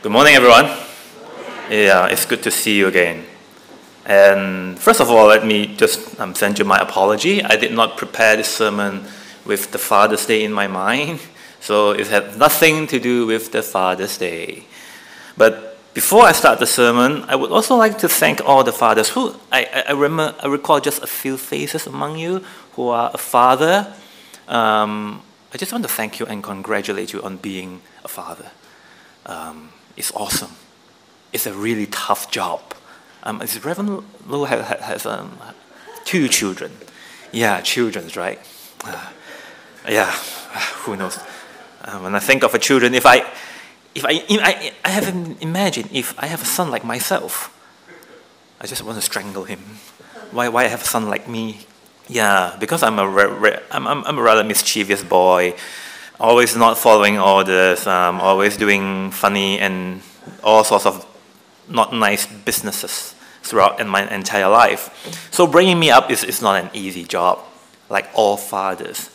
Good morning, everyone. Yeah, it's good to see you again. And first of all, let me just send you my apology. I did not prepare this sermon with the Father's Day in my mind, so it had nothing to do with the Father's Day. But before I start the sermon, I would also like to thank all the fathers who I recall just a few faces among you who are a father. I just want to thank you and congratulate you on being a father. It's awesome. It's a really tough job. Reverend Low has 2 children. Yeah, children's, right? Yeah, who knows? When I think of a children, if I haven't imagined if I have a son like myself, I just want to strangle him. Why have a son like me? Yeah, because I'm a rather mischievous boy, always not following orders, always doing funny and all sorts of not nice businesses throughout my entire life. So bringing me up is not an easy job, like all fathers.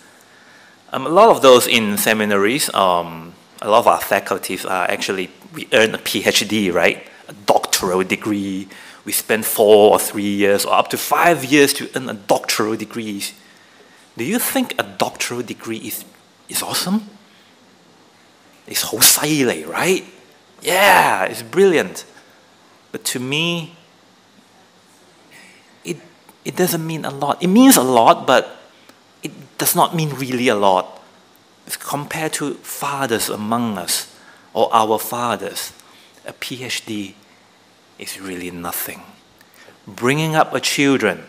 A lot of those in seminaries, a lot of our faculties are actually, we earn a PhD, right? A doctoral degree. We spend 4 or 3 years or up to 5 years to earn a doctoral degree. Do you think a doctoral degree is awesome? It's 好犀利, right? Yeah, it's brilliant. But to me, it doesn't mean a lot. It means a lot, but it does not mean really a lot. Compared to fathers among us, or our fathers, a PhD is really nothing. Bringing up a children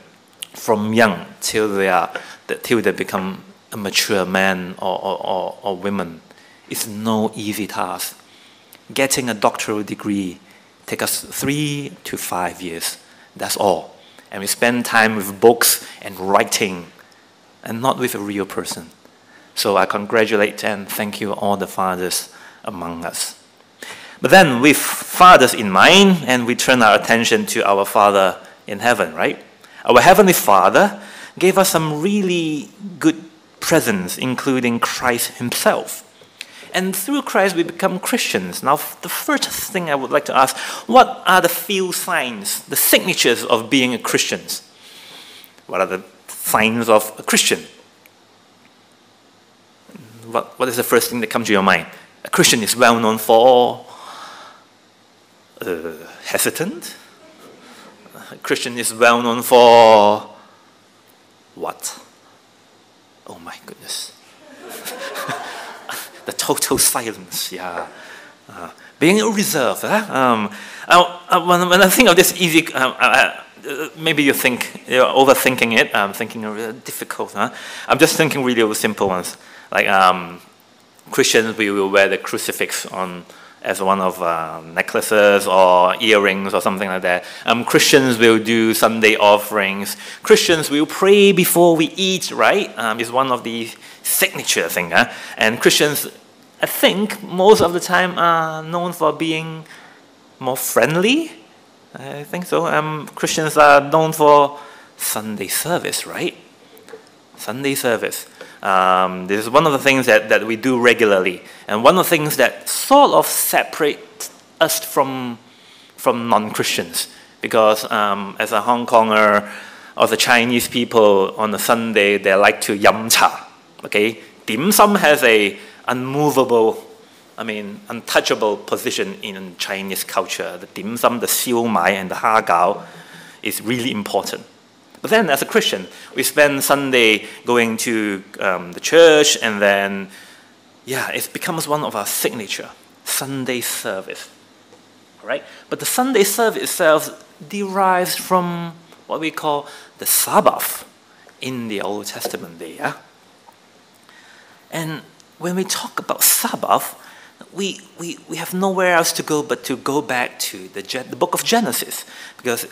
from young till they become a mature man or women is no easy task. Getting a doctoral degree takes us 3 to 5 years. That's all. And we spend time with books and writing, and not with a real person. So I congratulate and thank you all the fathers among us. But then with fathers in mind, and we turn our attention to our Father in heaven, right? Our Heavenly Father gave us some really good presents, including Christ himself. And through Christ we become Christians. Now the first thing I would like to ask, what are the few signs, the signatures of being a Christian? What are the signs of a Christian? What is the first thing that comes to your mind? A Christian is well known for hesitant. A Christian is well known for what? Oh my goodness. The total silence, yeah. Being reserved. When I think of this easy, maybe you think you're overthinking it. I'm thinking really difficult. I'm just thinking really simple ones. Like Christians, we will wear the crucifix as one of necklaces or earrings or something like that. Christians will do Sunday offerings. Christians will pray before we eat, right? It's one of the signature things. And Christians, I think, most of the time are known for being more friendly. I think so. Christians are known for Sunday service, right? Sunday service. This is one of the things that we do regularly, and one of the things that sort of separate us from non-Christians, because as a Hong Konger or the Chinese people on a Sunday, they like to yum cha. Okay, dim sum has a untouchable position in Chinese culture. The dim sum, the siu mai, and the ha gao is really important. But then as a Christian, we spend Sunday going to the church, and then, yeah, it becomes one of our signature, Sunday service. All right? But the Sunday service itself derives from what we call the Sabbath in the Old Testament day. Yeah? And when we talk about Sabbath, we have nowhere else to go but to go back to the book of Genesis, because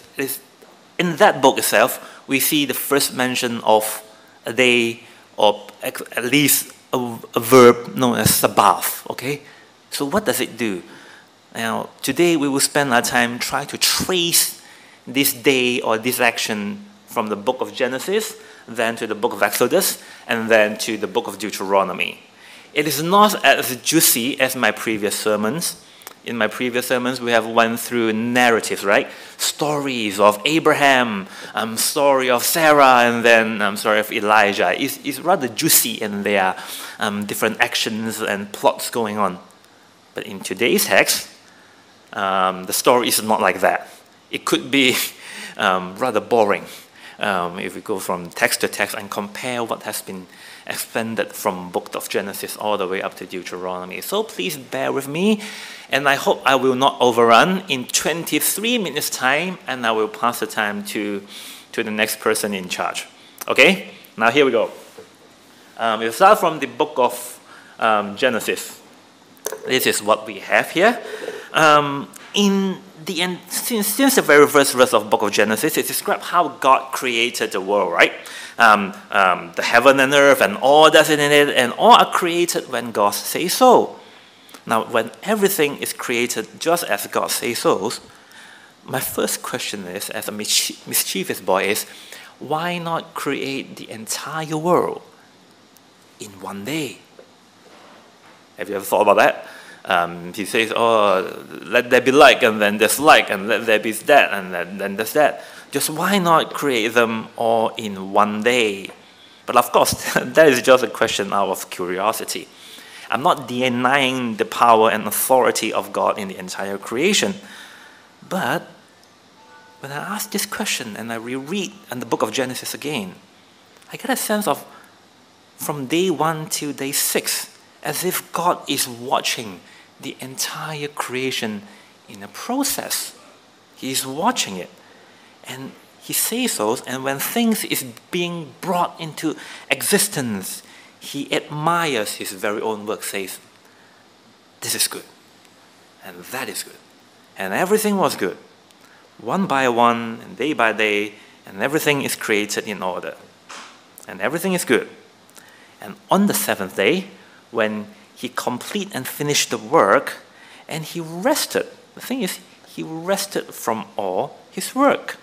in that book itself, we see the first mention of a day, or at least a verb known as Sabbath, okay? So what does it do? Now, today we will spend our time trying to trace this day or this action from the book of Genesis, then to the book of Exodus, and then to the book of Deuteronomy. It is not as juicy as my previous sermons, In my previous sermons, we have went through narratives, right? Stories of Abraham, story of Sarah, and then story of Elijah. It's rather juicy, and there are different actions and plots going on. But in today's text, the story is not like that. It could be rather boring if we go from text to text and compare what has been expanded from book of Genesis all the way up to Deuteronomy. So please bear with me, and I hope I will not overrun. In 23 minutes time, and I will pass the time to the next person in charge. Okay? Now here we go. We'll start from the book of Genesis. This is what we have here. In the end, since the very first verse of the book of Genesis, it describes how God created the world, right? The heaven and earth and all that's in it, and all are created when God says so. Now, when everything is created just as God says so, my first question is, as a mischievous boy, is why not create the entire world in one day? Have you ever thought about that? He says, oh, let there be light, and then there's light, and let there be that, and then there's that. Just why not create them all in one day? But of course, that is just a question out of curiosity. I'm not denying the power and authority of God in the entire creation. But when I ask this question and I reread in the book of Genesis again, I get a sense of from day 1 till day 6, as if God is watching the entire creation in a process. He is watching it. And he says so, and when things is being brought into existence, he admires his very own work, says, this is good, and that is good. And everything was good. One by one, and day by day, and everything is created in order. And everything is good. And on the seventh day, when he complete and finished the work, and he rested. The thing is, he rested from all his work.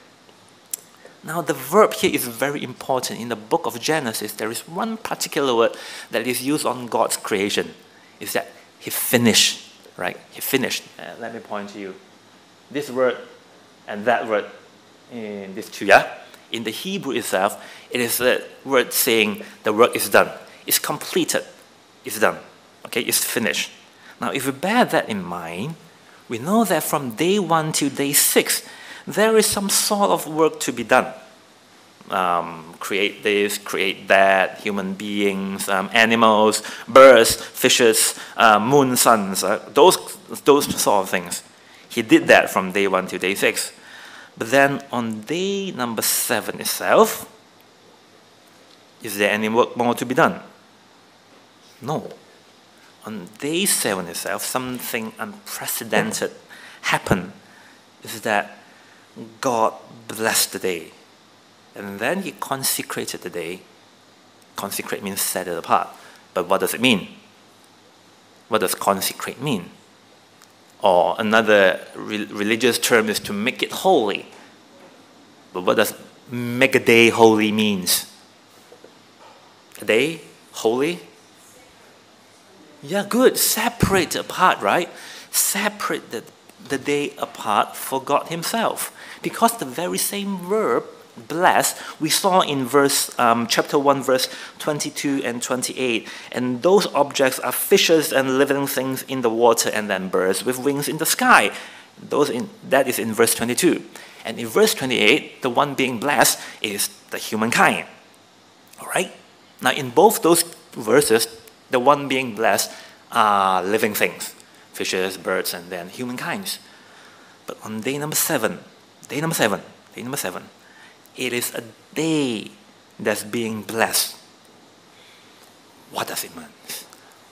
Now, the verb here is very important. In the book of Genesis, there is one particular word that is used on God's creation. Is that he finished, right? He finished. Let me point to you. This word and that word, in these two, yeah? In the Hebrew itself, it is a word saying the work is done. It's completed. It's done. Okay, it's finished. Now, if we bear that in mind, we know that from day 1 to day 6, there is some sort of work to be done. Create this, create that, human beings, animals, birds, fishes, moon, suns, those sort of things. He did that from day 1 to day 6. But then on day number 7 itself, is there any work more to be done? No. On day 7 itself, something unprecedented happened. Is that God blessed the day. And then he consecrated the day. Consecrate means set it apart. But what does it mean? What does consecrate mean? Or another religious term is to make it holy. But what does make a day holy means? A day holy? Yeah, good. Separate apart, right? Separate the day apart for God himself. Because the very same verb, bless, we saw in chapter 1, verse 22 and 28. And those objects are fishes and living things in the water, and then birds with wings in the sky. That is in verse 22. And in verse 28, the one being blessed is the humankind. All right? Now, in both those verses, the one being blessed are living things, fishes, birds, and then humankind. But on day number 7, it is a day that's being blessed. What does it mean?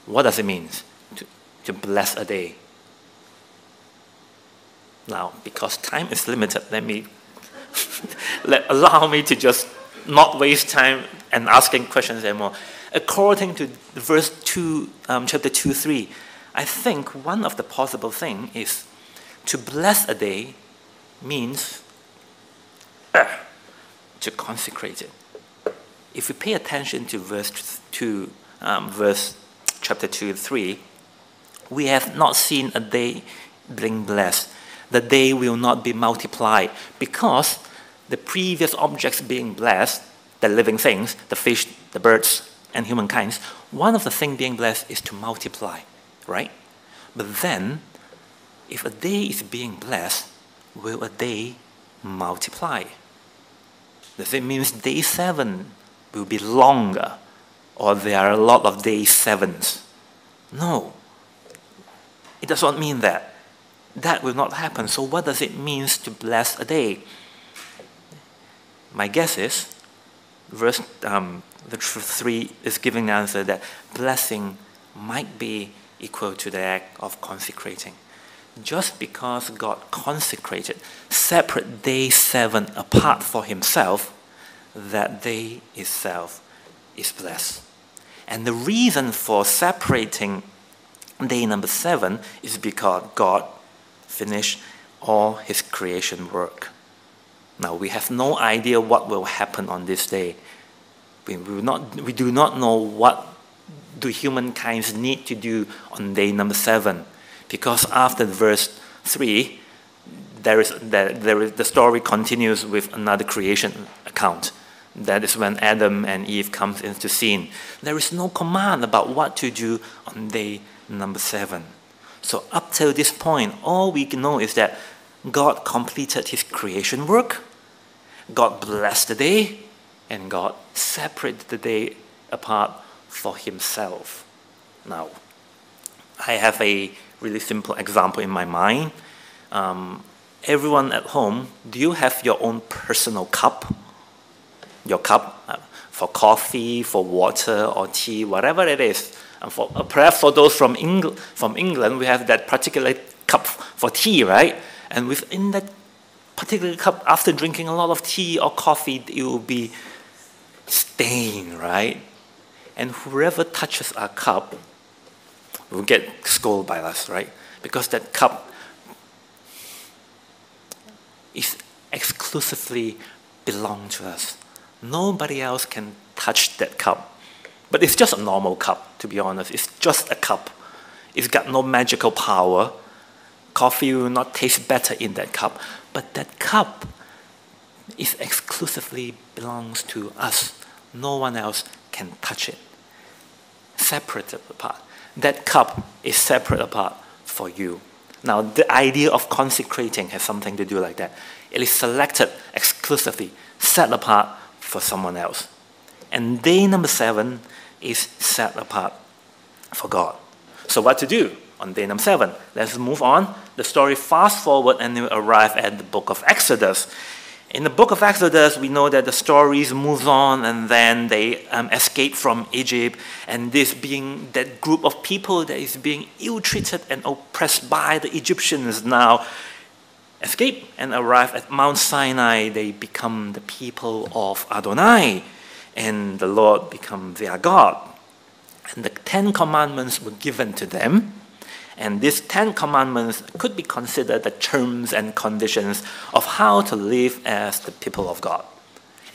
What does it mean to bless a day? Now, because time is limited, allow me to just not waste time and asking questions anymore. According to verse 2, chapter 2:3, I think one of the possible things is to bless a day means to consecrate it. If we pay attention to chapter 2:3, we have not seen a day being blessed. The day will not be multiplied because the previous objects being blessed, the living things, the fish, the birds, and humankind, one of the things being blessed is to multiply, right? But then, if a day is being blessed, will a day multiply? Does it mean day 7 will be longer, or there are a lot of day 7s? No. It does not mean that. That will not happen. So what does it mean to bless a day? My guess is, verse 3 is giving the answer that blessing might be equal to the act of consecrating. Just because God consecrated, separate day 7 apart for himself, that day itself is blessed. And the reason for separating day number 7 is because God finished all his creation work. Now, we have no idea what will happen on this day. We do not know what do humankind need to do on day number 7. Because after verse 3, the story continues with another creation account. That is when Adam and Eve comes into scene. There is no command about what to do on day number 7. So up till this point, all we know is that God completed his creation work, God blessed the day, and God separated the day apart for himself. Now, I have a really simple example in my mind. Everyone at home, do you have your own personal cup? Your cup for coffee, for water or tea, whatever it is. And perhaps for those from England, we have that particular cup for tea, right? And within that particular cup, after drinking a lot of tea or coffee, it will be stained, right? And whoever touches our cup will get scolded by us, right? Because that cup is exclusively belong to us. Nobody else can touch that cup. But it's just a normal cup, to be honest. It's just a cup. It's got no magical power. Coffee will not taste better in that cup. But that cup is exclusively belongs to us. No one else can touch it. Separated apart. That cup is separate apart for you. Now, the idea of consecrating has something to do like that. It is selected exclusively, set apart for someone else. And day number 7 is set apart for God. So what to do on day number 7? Let's move on. The story fast forward and we arrive at the book of Exodus. In the book of Exodus, we know that the stories moves on and then they escape from Egypt, and this being that group of people that is being ill-treated and oppressed by the Egyptians now escape and arrive at Mount Sinai. They become the people of Adonai, and the Lord become their God. And the 10 commandments were given to them. And these 10 commandments could be considered the terms and conditions of how to live as the people of God.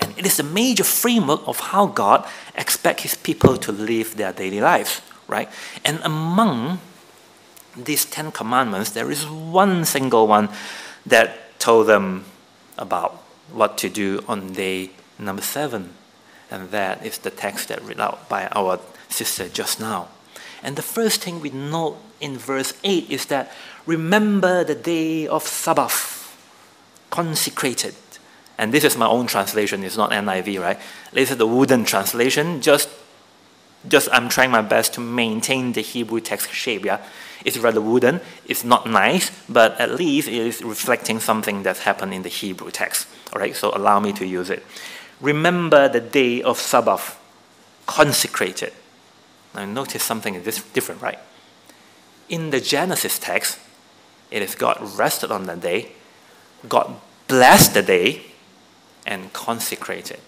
And it is the major framework of how God expects his people to live their daily lives, right? And among these 10 commandments, there is one single one that told them about what to do on day number 7. And that is the text that read out by our sister just now. And the first thing we note in verse 8 is that remember the day of Sabbath, consecrated. And this is my own translation, it's not NIV, right? This is the wooden translation, just I'm trying my best to maintain the Hebrew text shape, yeah? It's rather wooden, it's not nice, but at least it is reflecting something that's happened in the Hebrew text, all right? So allow me to use it. Remember the day of Sabbath, consecrated. Now notice something is different, right? In the Genesis text, it is God rested on the day, God blessed the day, and consecrated.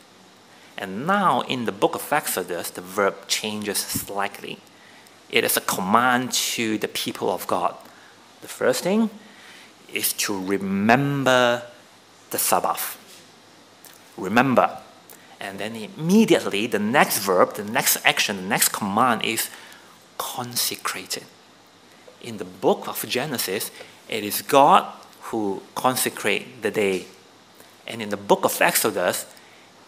And now in the book of Exodus, the verb changes slightly. It is a command to the people of God. The first thing is to remember the Sabbath. Remember. And then immediately the next verb, the next action, the next command is consecrated. In the book of Genesis, It is God who consecrates the day. And in the book of Exodus,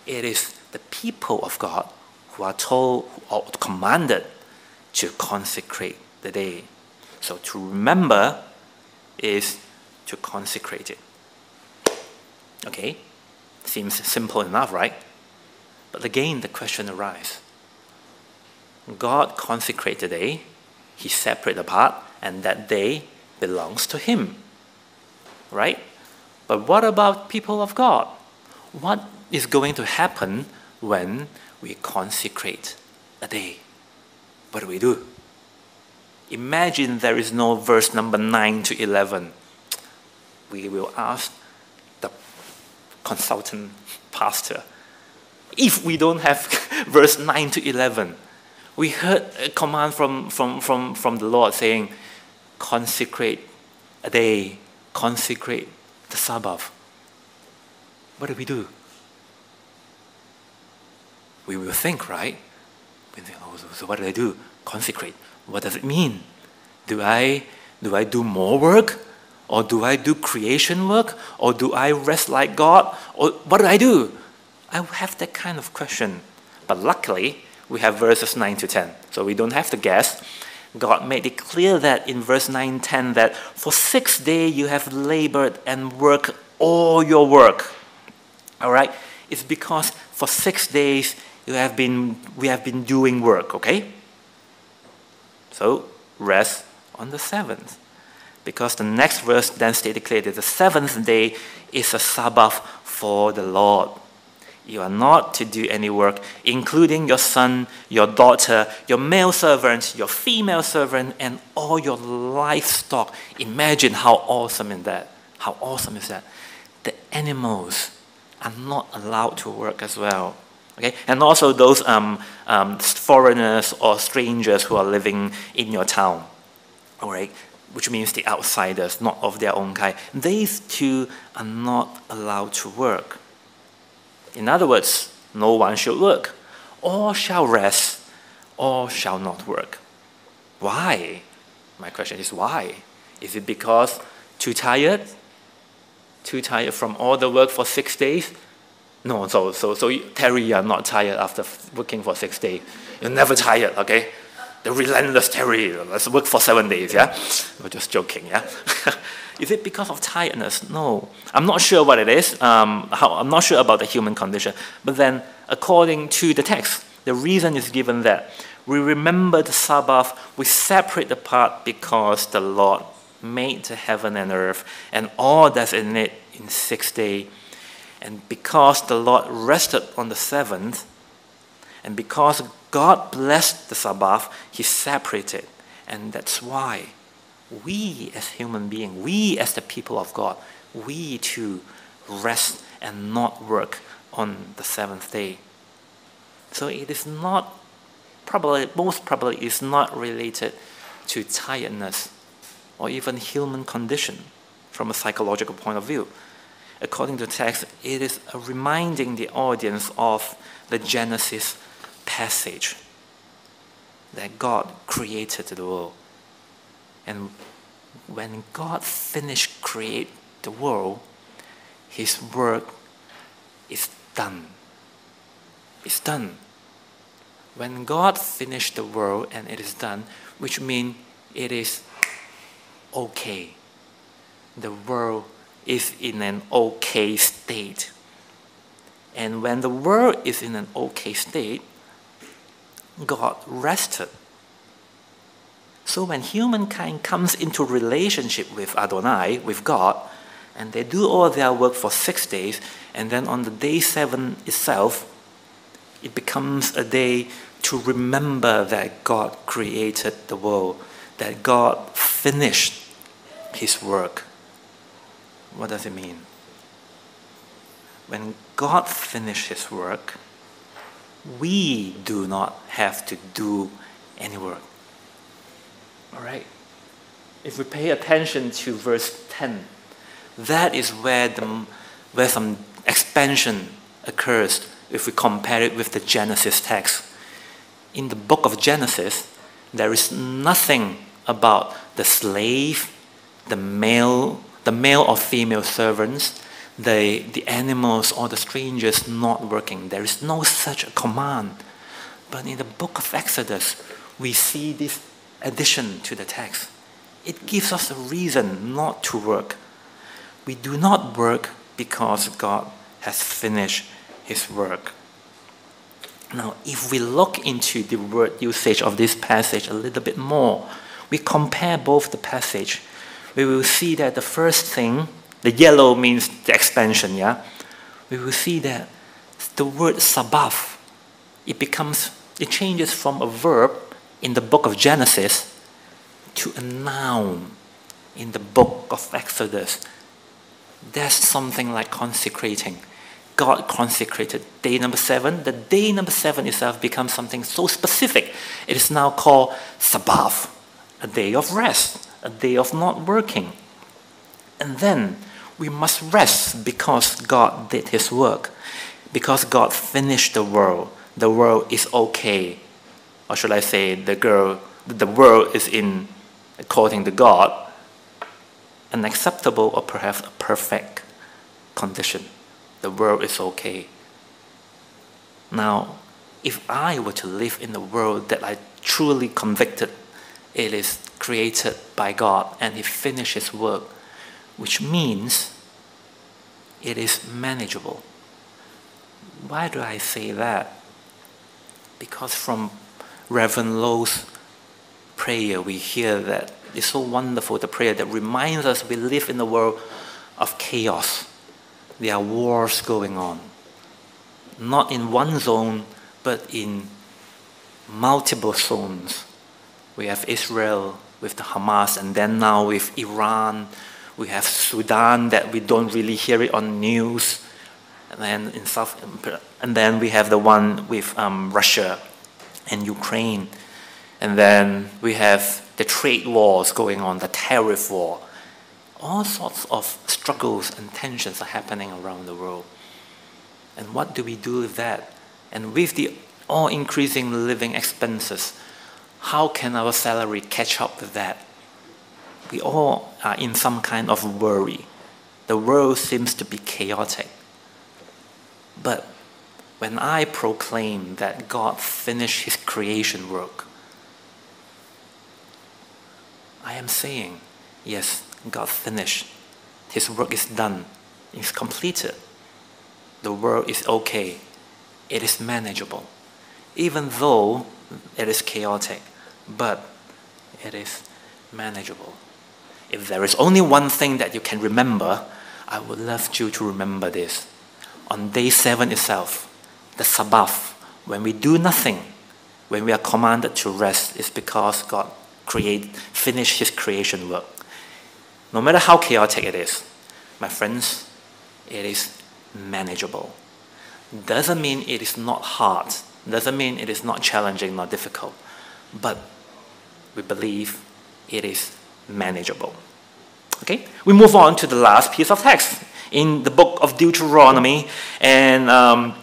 it is the people of God who are told or commanded to consecrate the day. So to remember is to consecrate it. Okay? Seems simple enough, right? But again, the question arises. God consecrated the day, He separated apart, and that day belongs to Him. Right? But what about people of God? What is going to happen when we consecrate a day? What do we do? Imagine there is no verse number 9 to 11. We will ask the consultant pastor. If we don't have verse 9 to 11, we heard a command from the Lord saying, consecrate a day, consecrate the Sabbath. What do we do? We will think, right? We think, oh, so what do I do? Consecrate. What does it mean? Do I do more work? Or do I do creation work? Or do I rest like God? Or what do I do? I have that kind of question. But luckily, we have verses 9 to 10. So we don't have to guess. God made it clear that in verse 9, 10 that for 6 days you have labored and worked all your work. All right? It's because for 6 days we have been doing work, okay? So rest on the 7th. Because the next verse then stated clearly that the 7th day is a Sabbath for the Lord. You are not to do any work, including your son, your daughter, your male servant, your female servant, and all your livestock. Imagine how awesome is that. How awesome is that? The animals are not allowed to work as well. Okay? And also those foreigners or strangers who are living in your town. All right? Which means the outsiders, not of their own kind. These two are not allowed to work. In other words, no one should work. All shall rest, all shall not work. Why? My question is why? Is it because too tired? Too tired from all the work for 6 days? No, so Terry, you are not tired after working for 6 days. You're never tired, okay? The relentless Terry, let's work for 7 days, yeah? We're just joking, yeah? Is it because of tiredness? No. I'm not sure what it is. I'm not sure about the human condition. But then, according to the text, the reason is given that we remember the Sabbath, we separate the part because the Lord made the heaven and earth and all that's in it in 6 days. And because the Lord rested on the 7th, and because God blessed the Sabbath, He separated. And that's why we as human beings, we as the people of God, we too rest and not work on the 7th day. So it is not, most probably is not related to tiredness or even human condition from a psychological point of view. According to the text, it is a reminding the audience of the Genesis passage that God created the world. And when God finished create the world, His work is done. It's done. When God finished the world and it is done, which means it is okay. The world is in an okay state. And when the world is in an okay state, God rested. So when humankind comes into relationship with Adonai, with God, and they do all their work for 6 days, and then on the day 7 itself, it becomes a day to remember that God created the world, that God finished His work. What does it mean? When God finished His work, we do not have to do any work. All right? If we pay attention to verse 10, that is where some expansion occurs if we compare it with the Genesis text. In the book of Genesis, there is nothing about the slave, the male or female servants, the animals or the strangers not working. There is no such a command. But in the book of Exodus, we see this addition to the text. It gives us a reason not to work. We do not work because God has finished his work. Now, if we look into the word usage of this passage a little bit more, we compare both the passage, we will see that the first thing, the yellow means the expansion, yeah? We will see that the word Sabbath, it changes from a verb in the book of Genesis to a noun in the book of Exodus. That's something like consecrating. God consecrated day number 7. The day number 7 itself becomes something so specific. It is now called Sabbath, a day of rest, a day of not working. And then we must rest because God did his work, because God finished the world. The world is okay. Or should I say, the world is in, according to God, an acceptable or perhaps a perfect condition. The world is okay. Now, if I were to live in a world that I truly convicted it is created by God and he finished his work, which means it is manageable. Why do I say that? Because from Reverend Lowe's prayer, we hear that it's so wonderful, the prayer that reminds us we live in a world of chaos. There are wars going on, not in one zone, but in multiple zones. We have Israel with the Hamas, and then now with Iran. We have Sudan that we don't really hear it on news, and then we have the one with Russia and Ukraine, and then we have the trade wars going on, the tariff war. All sorts of struggles and tensions are happening around the world. And what do we do with that? And with the all-increasing living expenses, how can our salary catch up with that? We all are in some kind of worry. The world seems to be chaotic. But when I proclaim that God finished his creation work, I am saying, yes, God finished. His work is done. It's completed. The world is okay. It is manageable. Even though it is chaotic, but it is manageable. If there is only one thing that you can remember, I would love you to remember this. On day 7 itself, the Sabbath, when we do nothing, when we are commanded to rest, is because God finished his creation work. No matter how chaotic it is, my friends, it is manageable. Doesn't mean it is not hard. Doesn't mean it is not challenging, not difficult. But we believe it is manageable. Okay? We move on to the last piece of text in the book of Deuteronomy. And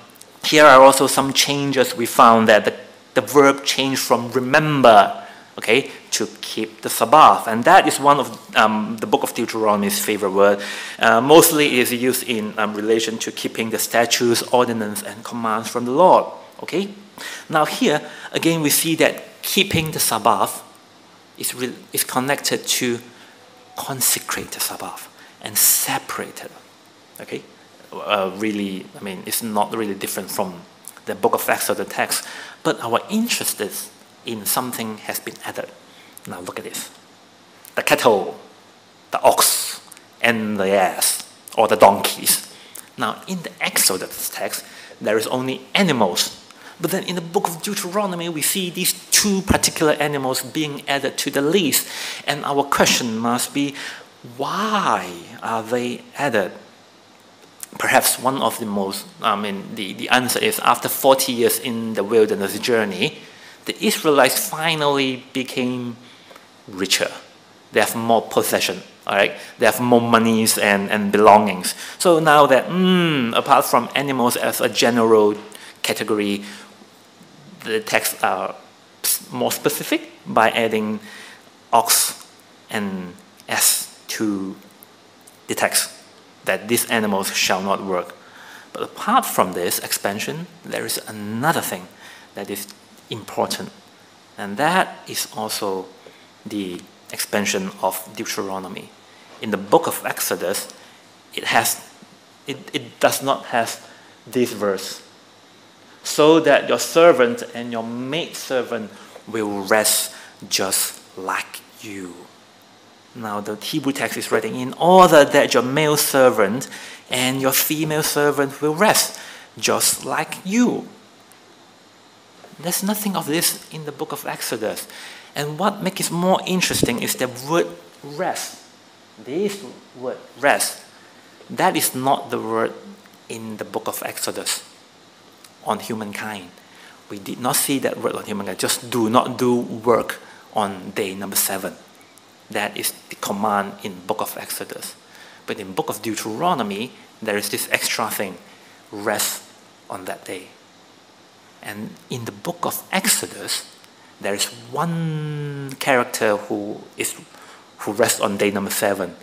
here are also some changes we found that the verb changed from remember, okay, to keep the Sabbath. And that is one of the book of Deuteronomy's favorite word. Mostly it is used in relation to keeping the statutes, ordinances, and commands from the Lord. Okay? Now here, again, we see that keeping the Sabbath is connected to consecrate the Sabbath and separate it. Okay? Really, I mean, it's not really different from the book of Exodus text, but our interest is in something has been added. Now look at this. The cattle, the ox, and the ass, or the donkeys. Now in the Exodus text, there is only animals. But then in the book of Deuteronomy, we see these 2 particular animals being added to the list. And our question must be, why are they added? Perhaps one of the most, the answer is after 40 years in the wilderness journey, the Israelites finally became richer. They have more possession, all right? They have more monies and belongings. So now that, apart from animals as a general category, the texts are more specific by adding ox and ass to the text that these animals shall not work. But apart from this expansion, there is another thing that is important, and that is also the expansion of Deuteronomy. In the book of Exodus, it does not have this verse. So that your servant and your maidservant will rest just like you. Now the Hebrew text is writing, in order that your male servant and your female servant will rest just like you. There's nothing of this in the book of Exodus. And what makes it more interesting is the word rest. This word rest, that is not the word in the book of Exodus on humankind. We did not see that word on humankind. Just do not do work on day number 7. That is the command in book of Exodus. But in book of Deuteronomy, there is this extra thing, rest on that day. And in the book of Exodus, there is one character who rests on day number 7,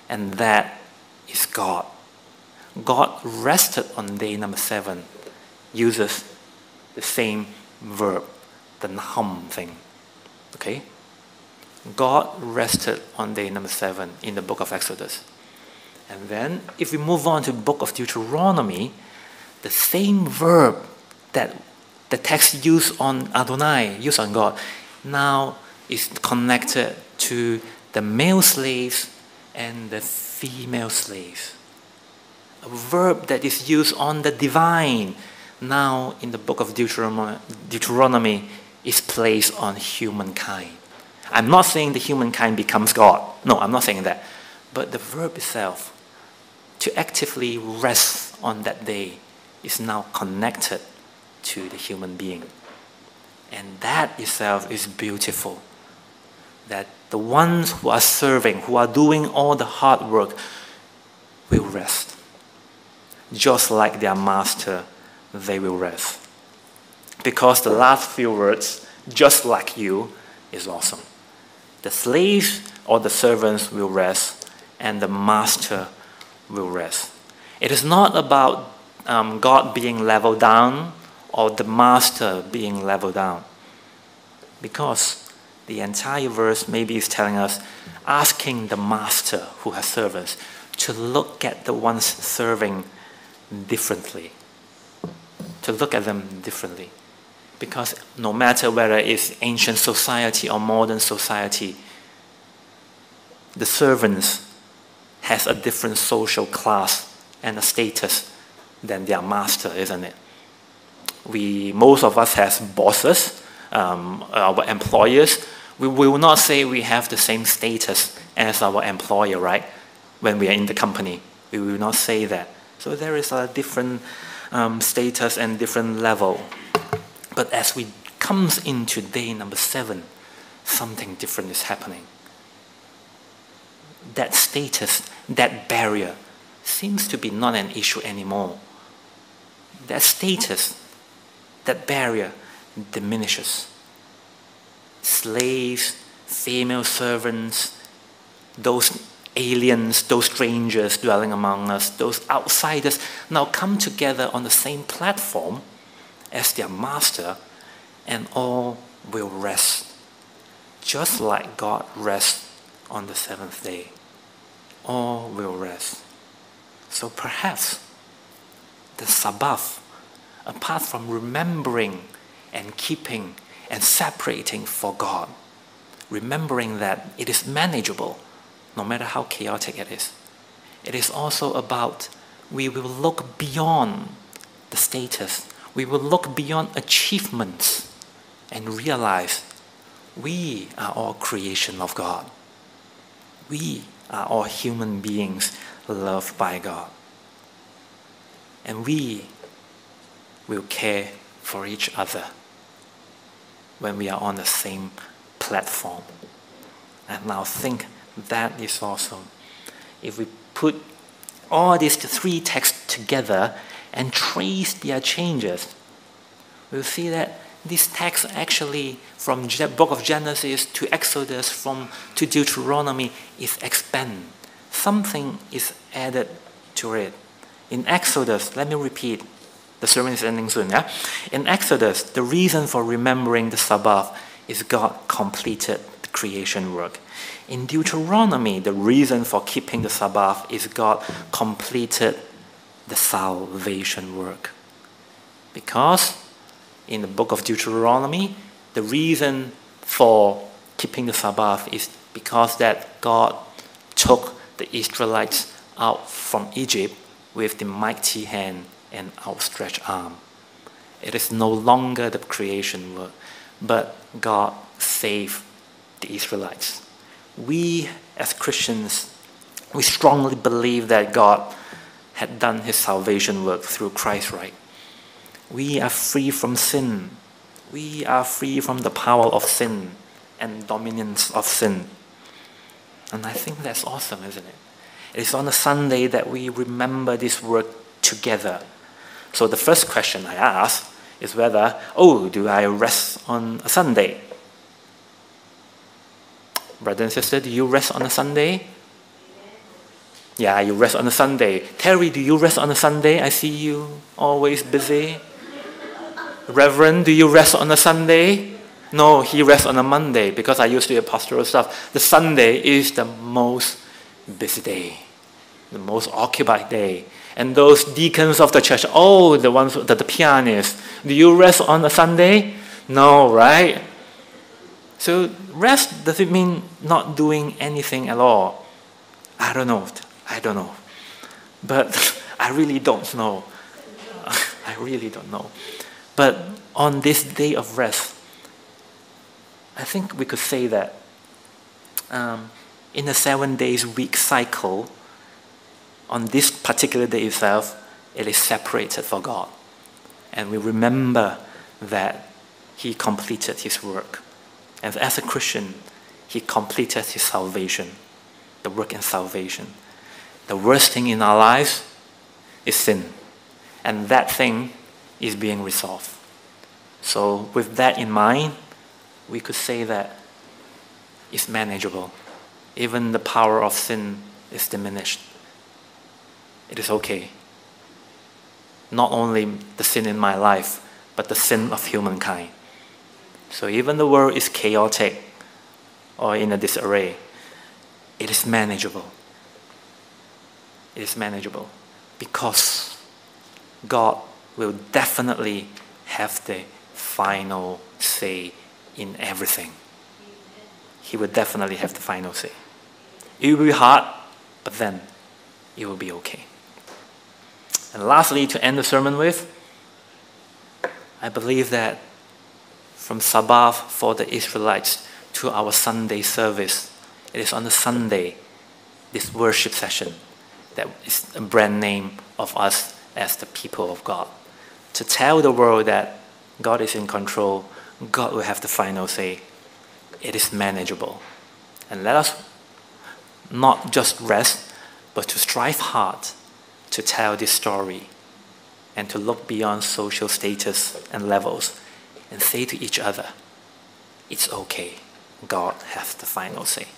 and that is God. God rested on day number 7, uses the same verb, the nahum thing. Okay? God rested on day number 7 in the book of Exodus. And then, if we move on to the book of Deuteronomy, the same verb that the text used on Adonai, used on God, now is connected to the male slaves and the female slaves. A verb that is used on the divine, now in the book of Deuteronomy is placed on humankind. I'm not saying the humankind becomes God. No, I'm not saying that. But the verb itself, to actively rest on that day, is now connected to the human being. And that itself is beautiful. That the ones who are serving, who are doing all the hard work, will rest. Just like their master, they will rest. Because the last few words, just like you, is awesome. The slaves or the servants will rest, and the master will rest. It is not about God being leveled down or the master being leveled down. Because the entire verse maybe is telling us, asking the master who has servants to look at the ones serving differently. To look at them differently. Because no matter whether it's ancient society or modern society, the servants has a different social class and a status than their master, isn't it? Most of us has bosses, our employers. We will not say we have the same status as our employer, right? When we are in the company, we will not say that. So there is a different status and different level. But as we comes into day number 7, something different is happening. That status, that barrier, seems to be not an issue anymore. That status, that barrier diminishes. Slaves, female servants, those aliens, those strangers dwelling among us, those outsiders now come together on the same platform as their master, and all will rest. Just like God rests on the 7th day. All will rest. So perhaps the Sabbath, apart from remembering and keeping and separating for God, remembering that it is manageable, no matter how chaotic it is also about we will look beyond the status. We will look beyond achievements and realize we are all creation of God. We are all human beings loved by God. And we will care for each other when we are on the same platform. And now think that is awesome. If we put all these 3 texts together and trace their changes, we'll see that this text actually from the book of Genesis to Exodus to Deuteronomy is expand. something is added to it. In Exodus, let me repeat, the sermon is ending soon, yeah? In Exodus, the reason for remembering the Sabbath is God completed the creation work. In Deuteronomy, the reason for keeping the Sabbath is God completed the salvation work. Because in the book of Deuteronomy, the reason for keeping the Sabbath is because that God took the Israelites out from Egypt with the mighty hand and outstretched arm. It is no longer the creation work, but God saved the Israelites. We as Christians, we strongly believe that God had done his salvation work through Christ, right? We are free from sin. We are free from the power of sin and dominance of sin. And I think that's awesome, isn't it? It's on a Sunday that we remember this work together. So the first question I ask is whether, do I rest on a Sunday? Brother and sister, do you rest on a Sunday? Yeah, you rest on a Sunday. Terry, do you rest on a Sunday? I see you always busy. Reverend, do you rest on a Sunday? No, he rests on a Monday because I used to do pastoral stuff. The Sunday is the most busy day, the most occupied day. And those deacons of the church, the ones, the pianists, do you rest on a Sunday? No, right? So rest, does it mean not doing anything at all? I don't know. But I really don't know. I really don't know. But on this day of rest, I think we could say that in a 7 days week cycle, on this particular day itself, it is separated for God. And we remember that he completed his work. And as a Christian, he completed his salvation, the work in salvation. The worst thing in our lives is sin. And that thing is being resolved. So with that in mind, we could say that it's manageable. Even the power of sin is diminished. It is okay. Not only the sin in my life, but the sin of humankind. So even the world is chaotic or in a disarray, it is manageable. It is manageable because God will definitely have the final say in everything. He will definitely have the final say. It will be hard, but then it will be okay. And lastly, to end the sermon with, I believe that from Sabbath for the Israelites to our Sunday service, it is on the Sunday, this worship session, that is a brand name of us as the people of God. To tell the world that God is in control, God will have the final say. It is manageable. And let us not just rest, but to strive hard to tell this story and to look beyond social status and levels and say to each other, it's okay. God has the final say.